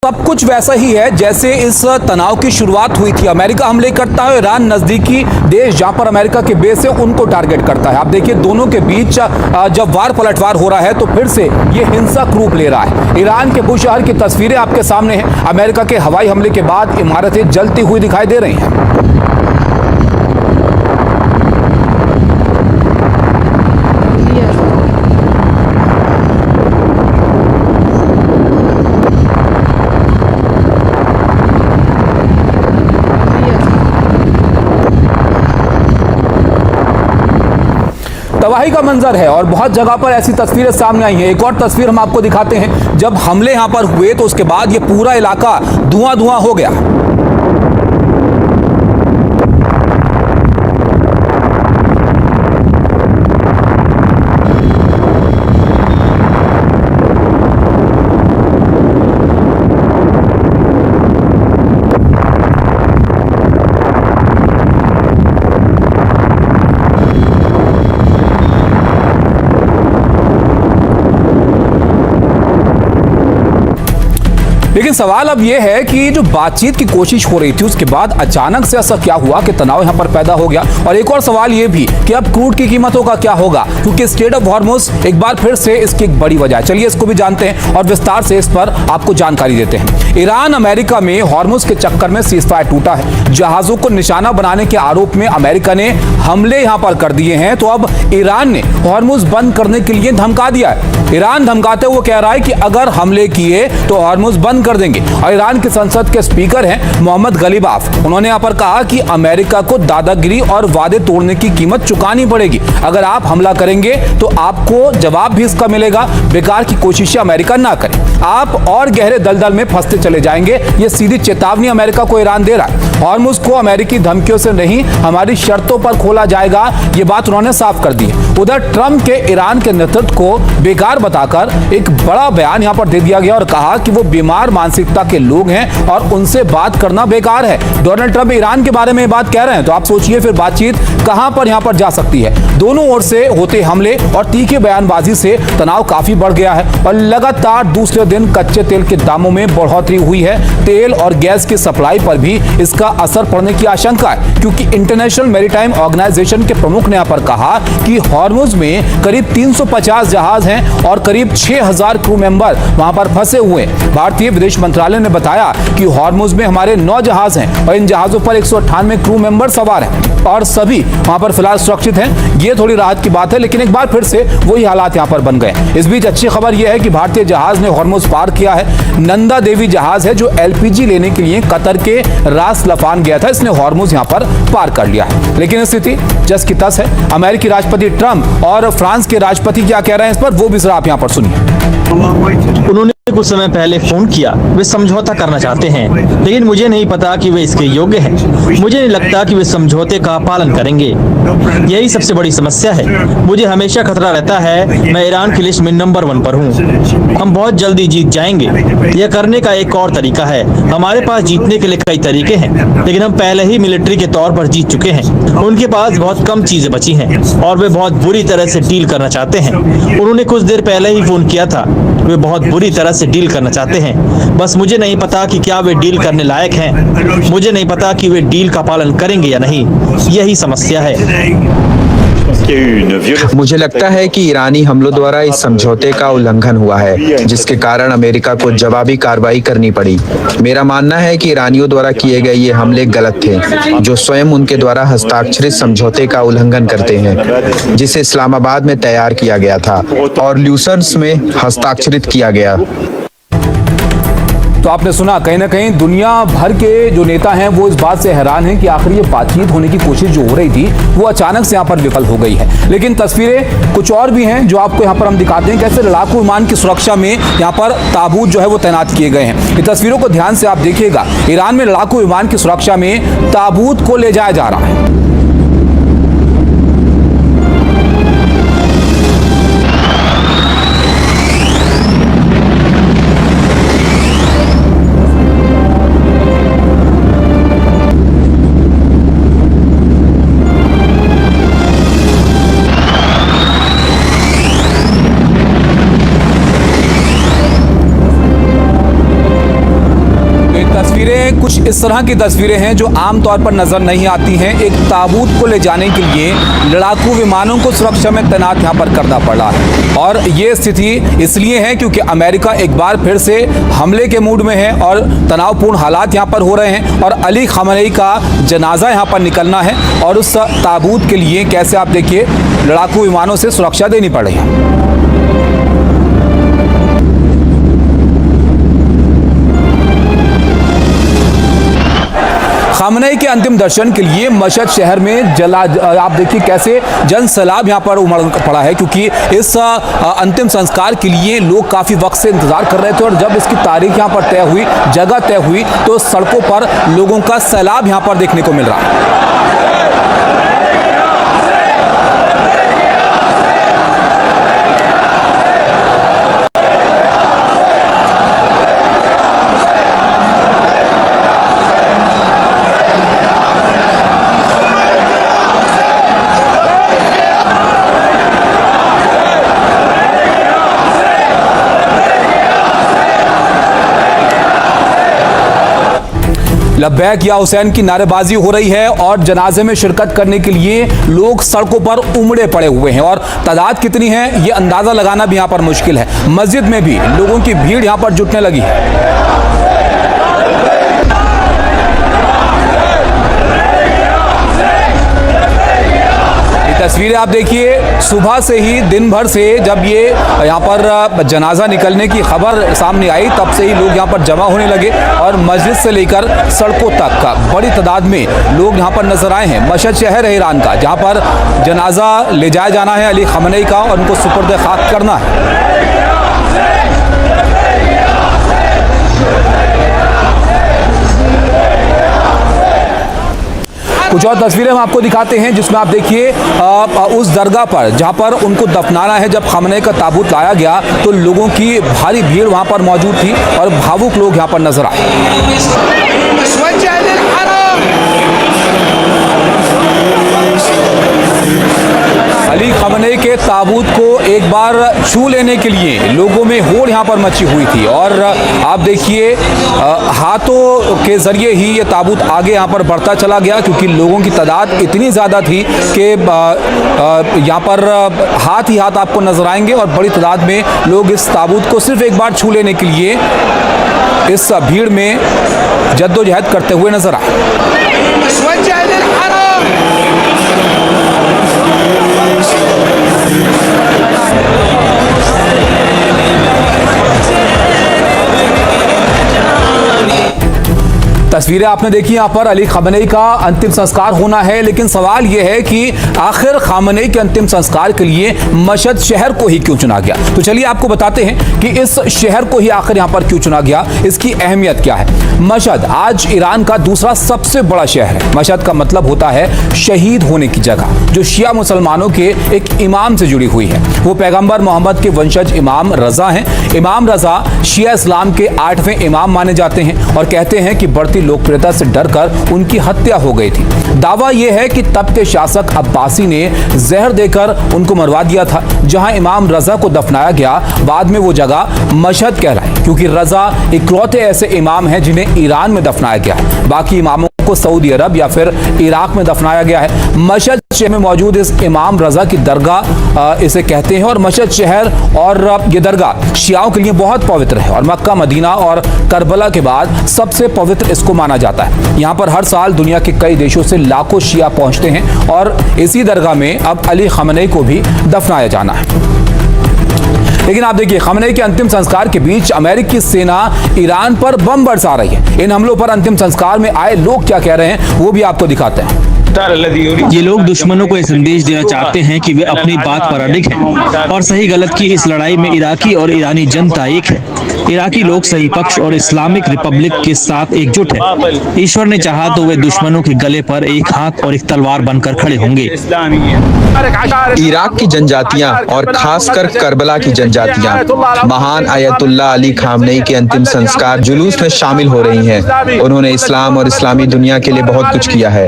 सब कुछ वैसा ही है जैसे इस तनाव की शुरुआत हुई थी। अमेरिका हमले करता है, ईरान नजदीकी देश जहां पर अमेरिका के बेस है उनको टारगेट करता है। आप देखिए दोनों के बीच जब वार पलटवार हो रहा है तो फिर से ये हिंसक रूप ले रहा है। ईरान के बुश शहर की तस्वीरें आपके सामने हैं। अमेरिका के हवाई हमले के बाद इमारतें जलती हुई दिखाई दे रही हैं। तबाही का मंजर है और बहुत जगह पर ऐसी तस्वीरें सामने आई हैं। एक और तस्वीर हम आपको दिखाते हैं। जब हमले यहां पर हुए तो उसके बाद ये पूरा इलाका धुआं धुआं हो गया। लेकिन सवाल अब यह है कि जो बातचीत की कोशिश हो रही थी उसके बाद अचानक से ऐसा क्या हुआ कि तनाव यहां पर पैदा हो गया। और एक और सवाल यह भी कि अब क्रूड की कीमतों का क्या होगा, क्योंकि स्ट्रेट ऑफ हॉर्मुज एक बार फिर से इसकी एक बड़ी वजह है। चलिए इसको भी जानते हैं और विस्तार से इस पर आपको जानकारी देते हैं। ईरान अमेरिका में हॉर्मुज के चक्कर में सीजफायर टूटा है। जहाजों को निशाना बनाने के आरोप में अमेरिका ने हमले यहां पर कर दिए हैं। तो अब ईरान ने हॉर्मुज बंद करने के लिए धमका दिया है। ईरान धमकाते हुए कह रहा है कि अगर हमले किए तो हॉर्मुज बंद कर देंगे। और ईरान की संसद के स्पीकर हैं मोहम्मद गलीबाफ। उन्होंने यहां पर कहा कि अमेरिका को दादागिरी और वादे तोड़ने की कीमत चुकानी पड़ेगी। अगर आप हमला करेंगे तो आपको जवाब भी इसका मिलेगा। बेकार की कोशिशें अमेरिका ना करे, आप और गहरे दलदल में फंसते चले जाएंगे। ये सीधी चेतावनी अमेरिका को ईरान दे रहा है। हॉर्मुज को अमेरिकी धमकियों से नहीं, हमारी शर्तों पर खोला जाएगा, ये बात उन्होंने साफ कर दी है। उधर ट्रंप के ईरान के नेतृत्व को बेकार बताकर एक बड़ा बयान यहां पर दे दिया गया और कहा कि वो बीमार मानसिकता के लोग हैं और उनसे बात करना बेकार है। डोनाल्ड ट्रंप ईरान के बारे में बात कह रहे हैं तो आप सोचिए फिर बातचीत कहां पर यहां पर जा सकती है। दोनों ओर से होते हमले और तीखे बयानबाजी से तनाव काफी बढ़ गया है और लगातार दूसरे दिन कच्चे तेल के दामों में बढ़ोतरी हुई है। तेल और गैस की सप्लाई पर भी इसका असर पड़ने की आशंका है, क्योंकि इंटरनेशनल मैरीटाइम ऑर्गेनाइजेशन के प्रमुख ने यहां पर कहा कि हॉर्मुज में करीब 350 जहाज हैं और करीब 6000 क्रू मेंबर वहां पर फंसे हुए हैं। भारतीय विदेश मंत्रालय ने बताया कि हॉर्मुज में हमारे 9 जहाज हैं और इन जहाजों पर 198 क्रू मेंबर सवार हैं और सभी वहां पर फिलहाल सुरक्षित हैं। ये थोड़ी राहत की बात है, लेकिन एक बार फिर से वही हालात यहां पर बन गए। इस बीच अच्छी खबर यह है कि भारतीय जहाज ने हॉर्मुज पार किया है। नंदा देवी जहाज है जो एलपीजी लेने के लिए कतर के रास लफान गया था, इसने हॉर्मुज यहां पर पार कर लिया है। लेकिन स्थिति जस की तस है। अमेरिकी राष्ट्रपति ट्रंप और फ्रांस के राष्ट्रपति क्या कह रहे हैं इस पर, वो भी जरा आप यहां पर सुनिए। उन्होंने कुछ समय पहले फोन किया, वे समझौता करना चाहते हैं, लेकिन मुझे नहीं पता कि वे इसके योग्य हैं। मुझे नहीं लगता कि वे समझौते का पालन करेंगे। यही सबसे बड़ी समस्या है। मुझे हमेशा खतरा रहता है। मैं ईरान की लिस्ट में नंबर 1 पर हूँ। हम बहुत जल्दी जीत जाएंगे। यह करने का एक और तरीका है। हमारे पास जीतने के लिए कई तरीके हैं, लेकिन हम पहले ही मिलिट्री के तौर पर जीत चुके हैं। उनके पास बहुत कम चीजें बची हैं और वे बहुत बुरी तरह से डील करना चाहते हैं। उन्होंने कुछ देर पहले ही फोन किया था। वे बहुत बुरी तरह से डील करना चाहते हैं। बस मुझे नहीं पता कि क्या वे डील करने लायक हैं। मुझे नहीं पता कि वे डील का पालन करेंगे या नहीं। यही समस्या है। मुझे लगता है कि ईरानी हमलों द्वारा इस समझौते का उल्लंघन हुआ है, जिसके कारण अमेरिका को जवाबी कार्रवाई करनी पड़ी। मेरा मानना है कि ईरानियों द्वारा किए गए ये हमले गलत थे, जो स्वयं उनके द्वारा हस्ताक्षरित समझौते का उल्लंघन करते हैं, जिसे इस्लामाबाद में तैयार किया गया था और ल्यूसर्न्स में हस्ताक्षरित किया गया। तो आपने सुना, कहीं ना कहीं दुनिया भर के जो नेता हैं वो इस बात से हैरान हैं कि आखिर ये बातचीत होने की कोशिश जो हो रही थी वो अचानक से यहाँ पर विफल हो गई है। लेकिन तस्वीरें कुछ और भी हैं जो आपको यहाँ पर हम दिखाते हैं, कैसे लड़ाकू विमान की सुरक्षा में यहाँ पर ताबूत जो है वो तैनात किए गए हैं। इन तस्वीरों को ध्यान से आप देखिएगा। ईरान में लड़ाकू विमान की सुरक्षा में ताबूत को ले जाया जा रहा है। तस्वीरें कुछ इस तरह की तस्वीरें हैं जो आमतौर पर नजर नहीं आती हैं। एक ताबूत को ले जाने के लिए लड़ाकू विमानों को सुरक्षा में तैनात यहाँ पर करना पड़ा है और ये स्थिति इसलिए है क्योंकि अमेरिका एक बार फिर से हमले के मूड में है और तनावपूर्ण हालात यहाँ पर हो रहे हैं और अली खamenei का जनाजा यहाँ पर निकलना है और उस ताबूत के लिए कैसे आप देखिए लड़ाकू विमानों से सुरक्षा देनी पड़ रही है। खamenei के अंतिम दर्शन के लिए मशहद शहर में आप देखिए कैसे जन सैलाब यहाँ पर उमड़ पड़ा है क्योंकि इस अंतिम संस्कार के लिए लोग काफ़ी वक्त से इंतजार कर रहे थे और जब इसकी तारीख यहाँ पर तय हुई, जगह तय हुई, तो सड़कों पर लोगों का सैलाब यहाँ पर देखने को मिल रहा है। लब्बैक या हुसैन की नारेबाजी हो रही है और जनाजे में शिरकत करने के लिए लोग सड़कों पर उमड़े पड़े हुए हैं और तादाद कितनी है ये अंदाजा लगाना भी यहाँ पर मुश्किल है। मस्जिद में भी लोगों की भीड़ यहाँ पर जुटने लगी है। तस्वीरें आप देखिए सुबह से ही दिन भर से जब ये यहाँ पर जनाजा निकलने की खबर सामने आई तब से ही लोग यहाँ पर जमा होने लगे और मस्जिद से लेकर सड़कों तक का बड़ी तादाद में लोग यहाँ पर नजर आए हैं। मशहद शहर है ईरान का जहाँ पर जनाजा ले जाया जाना है अली खamenei का और उनको सुपुर्द खाक करना है। कुछ और तस्वीरें हम आपको दिखाते हैं जिसमें आप देखिए उस दरगाह पर जहां पर उनको दफनाना है। जब खamenei का ताबूत लाया गया तो लोगों की भारी भीड़ वहां पर मौजूद थी और भावुक लोग यहां पर नजर आए। अली खamenei के ताबूत को एक बार छू लेने के लिए लोगों में होड़ यहाँ पर मची हुई थी और आप देखिए हाथों के जरिए ही ये ताबूत आगे यहाँ पर बढ़ता चला गया क्योंकि लोगों की तादाद इतनी ज़्यादा थी कि यहाँ पर हाथ ही हाथ आपको नजर आएंगे और बड़ी तादाद में लोग इस ताबूत को सिर्फ एक बार छू लेने के लिए इस भीड़ में जद्दोजहद करते हुए नजर आए। तस्वीरें आपने देखी यहाँ पर अली खamenei का अंतिम संस्कार होना है, लेकिन सवाल यह है कि आखिर खamenei के अंतिम संस्कार के लिए मशहद शहर को ही क्यों चुना गया। तो चलिए आपको बताते हैं कि इस शहर को ही आखिर यहाँ पर क्यों चुना गया, इसकी अहमियत क्या है। मशहद आज ईरान का दूसरा सबसे बड़ा शहर है। मशहद का मतलब होता है शहीद होने की जगह, जो शिया मुसलमानों के एक इमाम से जुड़ी हुई है। वो पैगंबर मोहम्मद के वंशज इमाम रजा हैं। इमाम रजा शिया इस्लाम के 8वें इमाम माने जाते हैं और कहते हैं कि बढ़ती लोकप्रियता से डरकर उनकी हत्या हो गई थी। दावा यह है कि तब के शासक अब्बासी ने जहर देकर उनको मरवा दिया था। जहां इमाम रजा को दफनाया गया, बाद में वो जगह मशहद कहलाई क्योंकि रजा इकलौते ऐसे इमाम हैं जिन्हें ईरान में दफनाया गया है। बाकी इमामों को सऊदी अरब या फिर इराक में दफनाया गया है। मशहद शहर में मौजूद इस इमाम रजा की दरगाह इसे कहते हैं और मशहद शहर और ये दरगाह शियाओं के लिए बहुत पवित्र है और मक्का, मदीना और करबला के बाद सबसे पवित्र इसको माना जाता है। यहाँ पर हर साल दुनिया के कई देशों से लाखों शिया पहुंचते हैं और इसी दरगाह में अब अली खamenei को भी दफनाया जाना है। लेकिन आप देखिए खamenei के अंतिम संस्कार के बीच अमेरिकी सेना ईरान पर बम बरसा रही है। इन हमलों पर अंतिम संस्कार में आए लोग क्या कह रहे हैं वो भी आपको दिखाते हैं। ये लोग दुश्मनों को यह संदेश देना चाहते हैं कि वे अपनी बात पर अडिग हैं और सही गलत की इस लड़ाई में इराकी और ईरानी जनता एक है। इराकी लोग सही पक्ष और इस्लामिक रिपब्लिक के साथ एकजुट है। ईश्वर ने चाहा तो वे दुश्मनों के गले पर एक हाथ और एक तलवार बनकर खड़े होंगे। इराक की जनजातियां और खासकर करबला की जनजातियां महान आयतुल्लाह अली खamenei के अंतिम संस्कार जुलूस में शामिल हो रही हैं। उन्होंने इस्लाम और इस्लामी दुनिया के लिए बहुत कुछ किया है।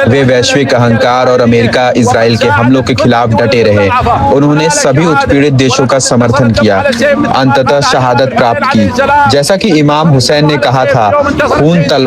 वे वैश्विक अहंकार और अमेरिका इजराइल के हमलों के खिलाफ डटे रहे। उन्होंने सभी उत्पीड़ित देशों का समर्थन किया। अंततः शहादत प्राप्त समाप्त की। जैसा कि इमाम हुसैन ने कहा था, खून तलवार